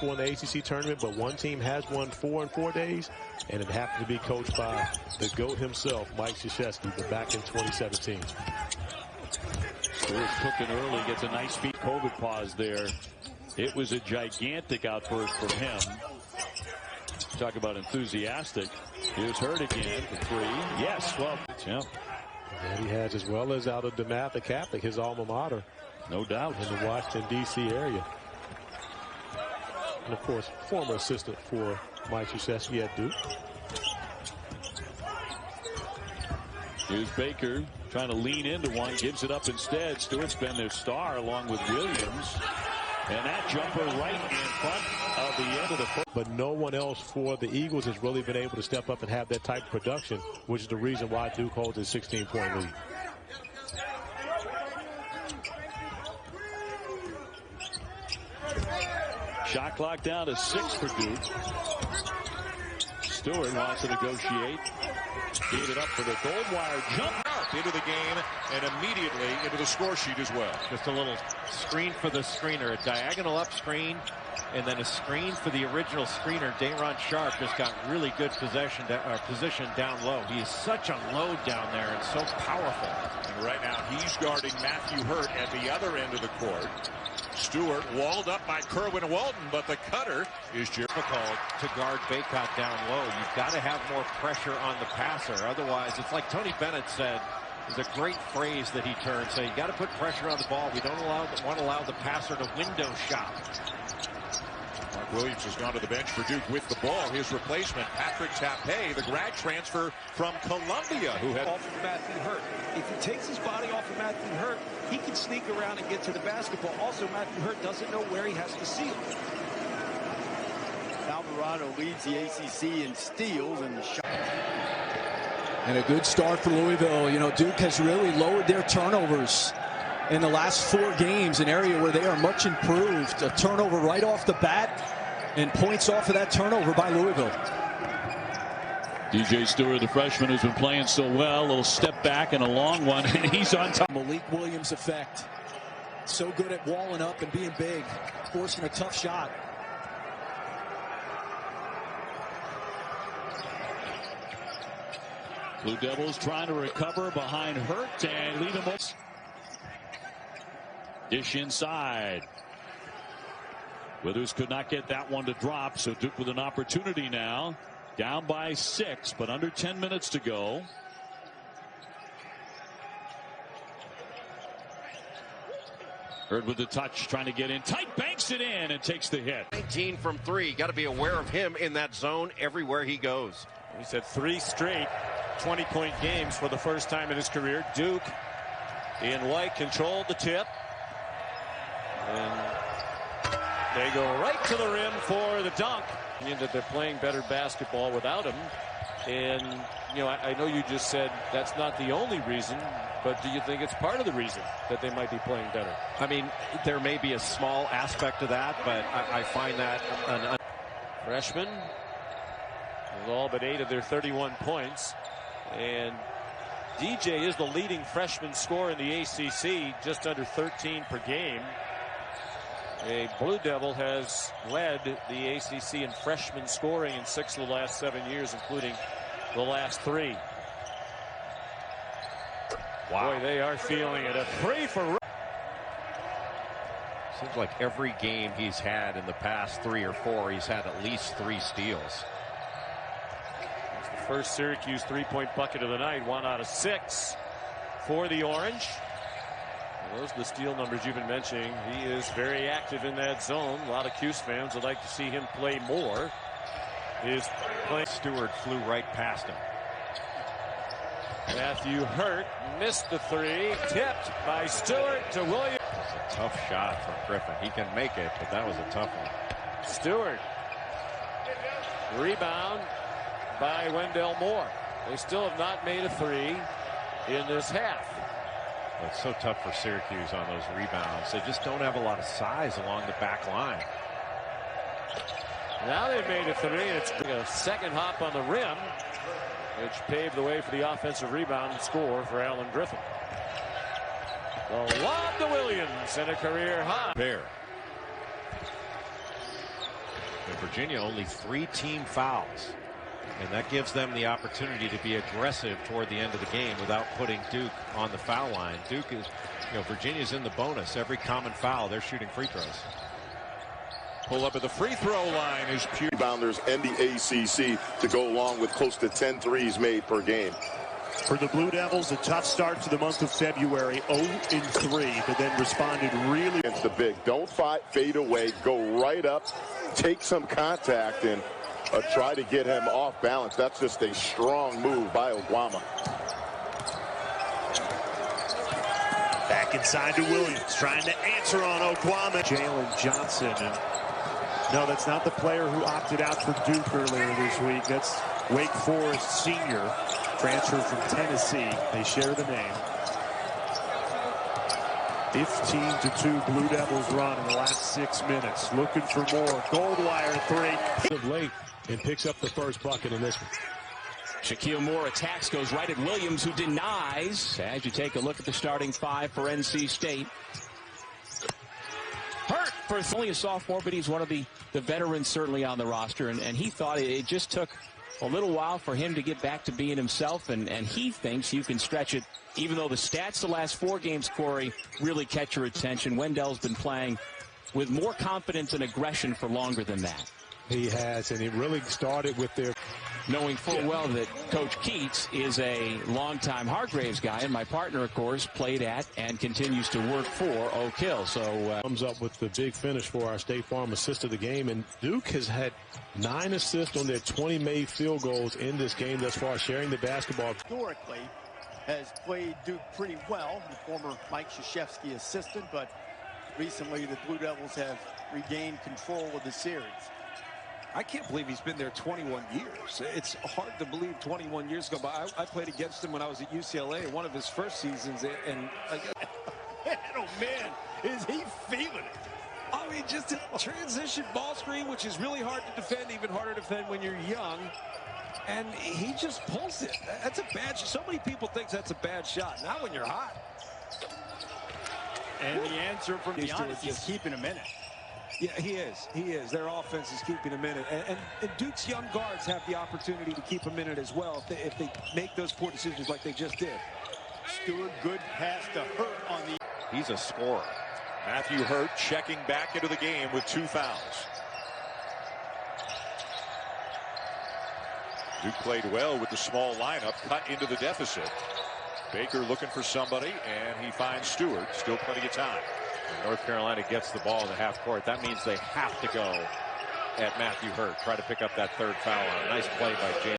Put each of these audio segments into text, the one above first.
in the ACC tournament, but one team has won 4 in 4 days, and it happened to be coached by the GOAT himself, Mike Krzyzewski, but back in 2017. Stewart's cooking early, gets a nice feet COVID pause there. It was a gigantic outburst from him. Talk about enthusiastic. Here's Hurt again for 3. Yes, well, yeah. And he has, as well as out of DeMatha Catholic, his alma mater. No doubt. In the Washington, D.C. area. And, of course, former assistant for Mike Krzyzewski at Duke. Here's Baker trying to lean into one, gives it up instead. Stewart's been their star along with Williams. And that jumper right in front of the end of the foot. But no one else for the Eagles has really been able to step up and have that type of production, which is the reason why Duke holds a 16-point lead. Shot clock down to 6 for Duke. Steward wants to negotiate. Gave it up for the gold wire jump. Into the game and immediately into the score sheet as well. Just a little screen for the screener, a diagonal up screen, and then a screen for the original screener. Day'Ron Sharp just got really good position down low. He is such a load down there and so powerful. And right now he's guarding Matthew Hurt at the other end of the court. Stewart walled up by Kerwin Walton, but the cutter is difficult to guard Bacot down low. You've got to have more pressure on the passer. Otherwise, it's like Tony Bennett said. It's a great phrase that he turned. So you got to put pressure on the ball. We don't want to allow the passer to window shop. Mark Williams has gone to the bench for Duke with the ball. His replacement, Patrick Tape, the grad transfer from Columbia, who had off of Matthew Hurt. If he takes his body off of Matthew Hurt, he can sneak around and get to the basketball. Also, Matthew Hurt doesn't know where he has to seal. Alvarado leads the ACC in steals and shots. And a good start for Louisville. You know, Duke has really lowered their turnovers in the last 4 games, an area where they are much improved. A turnover right off the bat and points off of that turnover by Louisville. DJ Steward, the freshman who's been playing so well, a little step back and a long one, and he's on top. Malik Williams effect. So good at walling up and being big, forcing a tough shot. Blue Devils trying to recover behind Hurt and leave him open. Dish inside. Withers could not get that one to drop, so Duke with an opportunity now. Down by 6, but under 10 minutes to go. Hurt with the touch, trying to get in tight, banks it in and takes the hit. 19 from 3. Got to be aware of him in that zone everywhere he goes. He's had 3 straight 20-point games for the first time in his career. Duke in white controlled the tip. And they go right to the rim for the dunk. That they're playing better basketball without him. And, you know, I know you just said that's not the only reason, but do you think it's part of the reason that they might be playing better? I mean, there may be a small aspect of that, but I find that an freshman with all but 8 of their 31 points. And DJ is the leading freshman scorer in the ACC, just under 13 per game. A Blue Devil has led the ACC in freshman scoring in 6 of the last 7 years, including the last 3. Wow. Boy, they are feeling it. A 3 for. Seems like every game he's had in the past 3 or 4, he's had at least 3 steals. It's the first Syracuse 3-point bucket of the night. 1 out of 6 for the Orange. Those are the steal numbers you've been mentioning. He is very active in that zone. A lot of Cuse fans would like to see him play more. Steward flew right past him. Matthew Hurt missed the 3. Tipped by Stewart to Williams. It's a tough shot from Griffin. He can make it, but that was a tough one. Stewart. Rebound by Wendell Moore. They still have not made a 3 in this half. It's so tough for Syracuse on those rebounds. They just don't have a lot of size along the back line. Now they've made a 3, and it's a second hop on the rim, which paved the way for the offensive rebound and score for Alan Griffin. The lob to Williams and a career high. Pair. And Virginia only 3 team fouls. And that gives them the opportunity to be aggressive toward the end of the game without putting Duke on the foul line. Duke is, Virginia's in the bonus. Every common foul, they're shooting free throws. Pull up at the free throw line is Pugh. Rebounders and the ACC to go along with close to 10 threes made per game. For the Blue Devils, a tough start to the month of February, 0-3, but then responded really against the big. Don't fade away, go right up, take some contact, and try to get him off balance. That's just a strong move by Oguama. back inside to Williams, trying to answer on Oguama. Jalen Johnson. And no, that's not the player who opted out for Duke earlier this week. That's Wake Forest senior, transfer from Tennessee. They share the name. 15-2 Blue Devils run in the last 6 minutes. Looking for more. Goldwire three. Of late and picks up the first bucket in this one. Shaquille Moore attacks, goes right at Williams, who denies. As you take a look at the starting five for NC State. Hurt for only a sophomore, but he's one of the veterans certainly on the roster. And he thought it just took a little while for him to get back to being himself. And he thinks you can stretch it, even though the stats the last 4 games, Corey, really catch your attention. Wendell's been playing with more confidence and aggression for longer than that. He has, and it really started with their... Knowing full well that Coach Keats is a longtime Hargraves guy, and my partner, of course, played at and continues to work for Oak Hill. So comes up with the big finish for our State Farm assist of the game, and Duke has had 9 assists on their 20 made field goals in this game thus far, sharing the basketball. Historically, has played Duke pretty well. The former Mike Krzyzewski assistant, but recently the Blue Devils have regained control of the series. I can't believe he's been there 21 years. It's hard to believe 21 years ago, but I played against him when I was at UCLA in one of his first seasons, and Oh man, is he feeling it? I mean, just a transition ball screen, which is really hard to defend, even harder to defend when you're young, and he just pulls it. That's a bad shot. So many people think that's a bad shot, not when you're hot. And the answer from Giannis is keeping him in it. Yeah, he is. He is. Their offense is keeping him in it. And Duke's young guards have the opportunity to keep him in it as well if they make those poor decisions like they just did. Steward, good pass to Hurt on the... He's a scorer. Matthew Hurt checking back into the game with 2 fouls. Duke played well with the small lineup, cut into the deficit. Baker looking for somebody, and he finds Steward. Still plenty of time. North Carolina gets the ball in the half court. That means they have to go at Matthew Hurt. Try to pick up that 3rd foul on it. Nice play by James.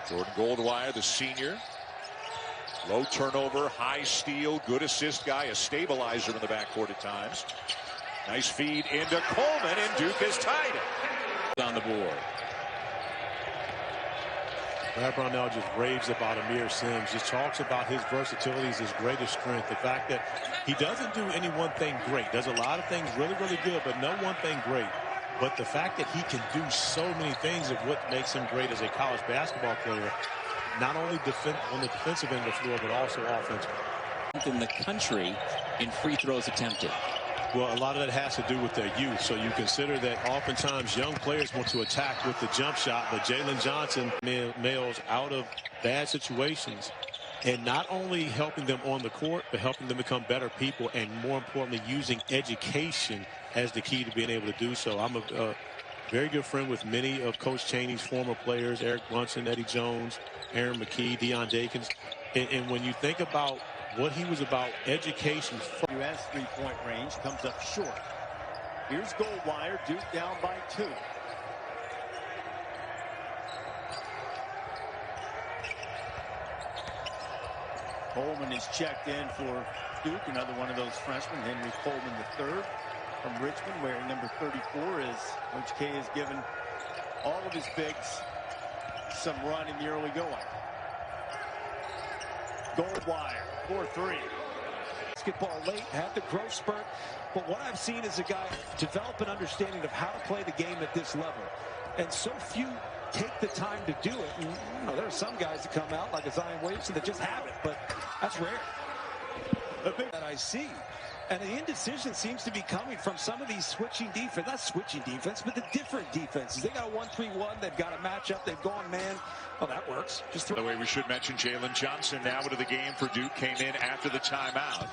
Jordan Goldwire, the senior. Low turnover, high steal, good assist guy, a stabilizer in the backcourt at times. Nice feed into Coleman, and Duke has tied it. On the board. Brad Brownell just raves about Amir Sims, just talks about his versatility, his greatest strength, the fact that he doesn't do any one thing great, does a lot of things really, really good, but no one thing great. But the fact that he can do so many things of what makes him great as a college basketball player, not only on the defensive end of the floor, but also offensively. In the country in free throws attempted. Well, a lot of that has to do with their youth. So you consider that oftentimes young players want to attack with the jump shot, but Jalen Johnson males out of bad situations and not only helping them on the court, but helping them become better people, and more importantly, using education as the key to being able to do so. I'm a very good friend with many of Coach Chaney's former players, Eric Brunson, Eddie Jones, Aaron McKee, Deion Dakins. And when you think about what he was about, education. U.S. three-point range comes up short. Here's Goldwire, Duke down by 2. Coleman is checked in for Duke, another one of those freshmen, Henry Coleman III from Richmond, wearing number 34, as Coach K has given all of his bigs some run in the early going. Goldwire, 4-3. Basketball late, had the growth spurt, but what I've seen is a guy develop an understanding of how to play the game at this level. And so few take the time to do it. And, you know, there are some guys that come out like a Zion Williamson that just have it, but that's rare. That I see. And the indecision seems to be coming from some of these switching defense, not switching defense, but the different defenses. They got a 1-3-1. They've got a matchup. They've gone man. Oh, that works. Just By the way, we should mention Jalen Johnson now into the game for Duke. Came in after the timeout.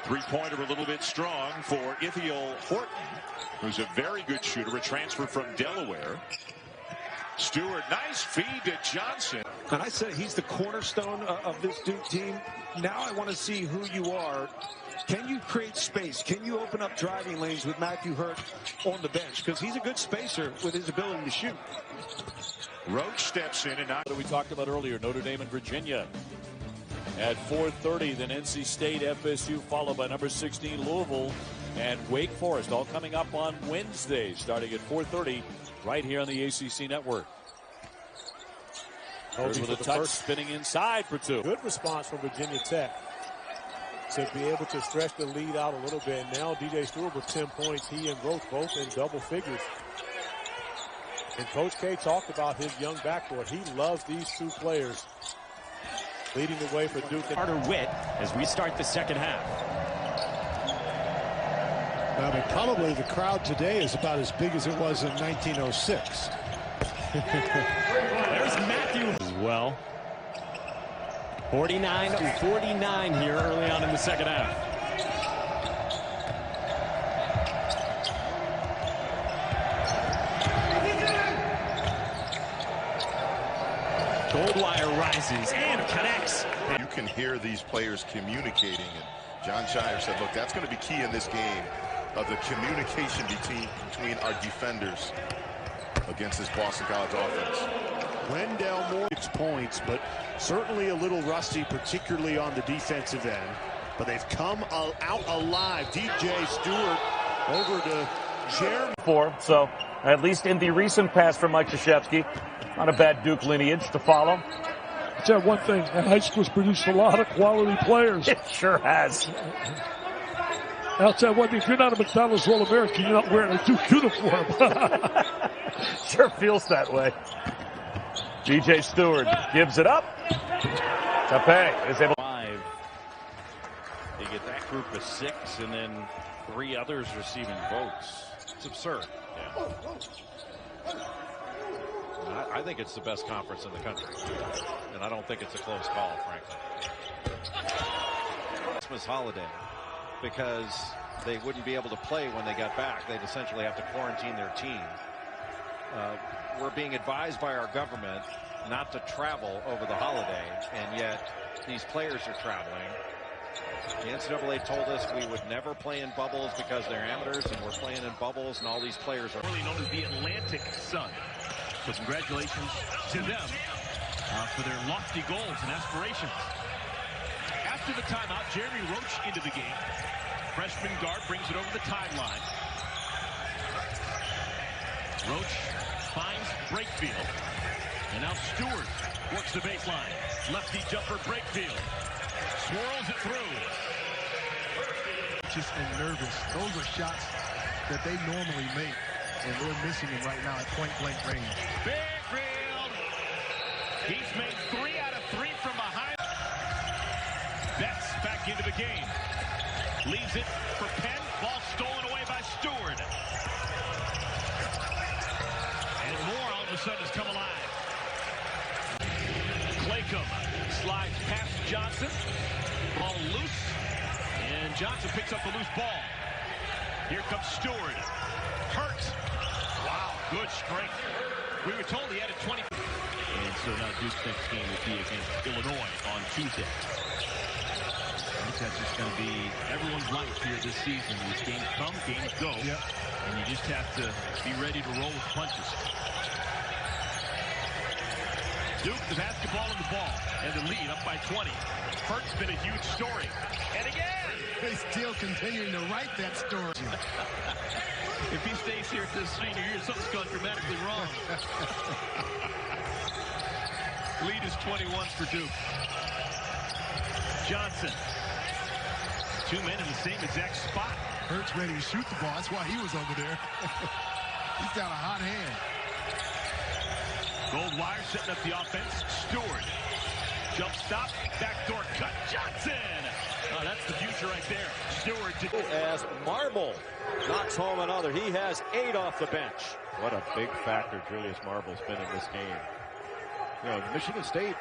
Three-pointer a little bit strong for Ithiel Horton, who's a very good shooter, a transfer from Delaware. Steward, nice feed to Johnson. And I said he's the cornerstone of this Duke team. Now I want to see who you are. Can you create space? Can you open up driving lanes with Matthew Hurt on the bench? Because he's a good spacer with his ability to shoot. Roach steps in and not. What we talked about earlier, Notre Dame and Virginia. At 4:30, then NC State, FSU, followed by number 16, Louisville, and Wake Forest, all coming up on Wednesday, starting at 4:30, right here on the ACC Network. With a touch, spinning inside for two. Good response from Virginia Tech to be able to stretch the lead out a little bit. Now DJ Steward with 10 points. He and Roach both in double figures. And Coach K talked about his young backcourt. He loves these two players leading the way for Duke. Carter Witt as we start the second half. I mean, probably the crowd today is about as big as it was in 1906. There's Matthew as well. 49-49 here early on in the second half. Goldwire rises and connects. You can hear these players communicating, and John Shire said, look, that's going to be key in this game, of the communication between our defenders against this Boston College offense. Wendell Moore 6 points, but certainly a little rusty, particularly on the defensive end. But they've come out alive. DJ Steward over to Jeremy. So at least in the recent past from Mike Krzyzewski, not a bad Duke lineage to follow. I'll tell you one thing, that high school's produced a lot of quality players. It sure has. I'll tell you one thing, if you're not a McDonald's All-American, you're not wearing a Duke uniform. Sure feels that way. DJ Steward gives it up. Tape is able. 5. They get that group of 6, and then 3 others receiving votes. It's absurd. Yeah. I think it's the best conference in the country, and I don't think it's a close call, frankly. Christmas holiday, because they wouldn't be able to play when they got back. They'd essentially have to quarantine their team. We're being advised by our government not to travel over the holiday, and yet these players are traveling. The NCAA told us we would never play in bubbles because they're amateurs, and we're playing in bubbles, and all these players are really known as the Atlantic Sun. So congratulations to them for their lofty goals and aspirations. After the timeout, Jeremy Roach into the game. Freshman guard brings it over the timeline. Roach finds Brakefield. And now Steward works the baseline. Lefty jumper Brakefield. Swirls it through. Just and nervous. Those are shots that they normally make, and they're missing them right now at point-blank range. Brakefield. He's made 3 out of 3 from behind. Betts back into the game. Leaves it for Penn. Ball stolen away by Steward. And Moore all of a sudden has come alive. Claycomb slides past Johnson. Ball loose. And Johnson picks up the loose ball. Here comes Steward. Hurt. Wow, good strength. We were told he had a 20. And so now Duke's next game will be against Illinois on Tuesday. I think that's just going to be everyone's life here this season. These games come, games go. Yep. And you just have to be ready to roll with punches. Duke, the basketball and the ball, and the lead up by 20. Hurt's been a huge story. And again! They still continuing to write that story. If he stays here this senior year, something's gone dramatically wrong. Lead is 21 for Duke. Johnson. 2 men in the same exact spot. Hurt's ready to shoot the ball. That's why he was over there. He's got a hot hand. Goldwire setting up the offense. Steward. Jump stop. Backdoor cut. Johnson. Oh, that's the future right there. Steward. As Marble knocks home another. He has 8 off the bench. What a big factor Julius Marble's been in this game. You know, Michigan State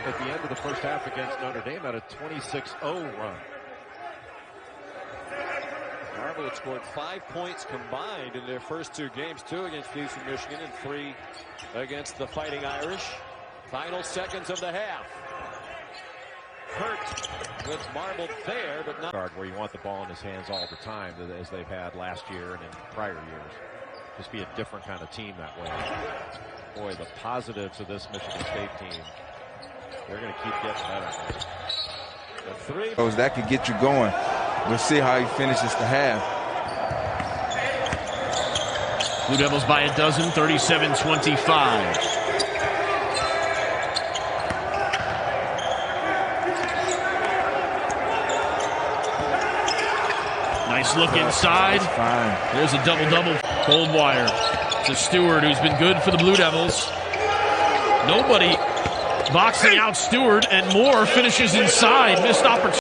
at the end of the first half against Notre Dame had a 26-0 run. Marble had scored 5 points combined in their first 2 games, 2 against Eastern Michigan and 3 against the Fighting Irish. Final seconds of the half. Hurt with Marble there, but not where you want the ball in his hands all the time, as they've had last year and in prior years. Just be a different kind of team that way. Boy, the positives of this Michigan State team, they're going to keep getting better. The 3. That could get you going. We'll see how he finishes the half. Blue Devils by a dozen, 37-25. Nice look inside. There's a double-double. Goldwire to Steward, who's been good for the Blue Devils. Nobody boxing out Steward, and Moore finishes inside. Missed opportunity.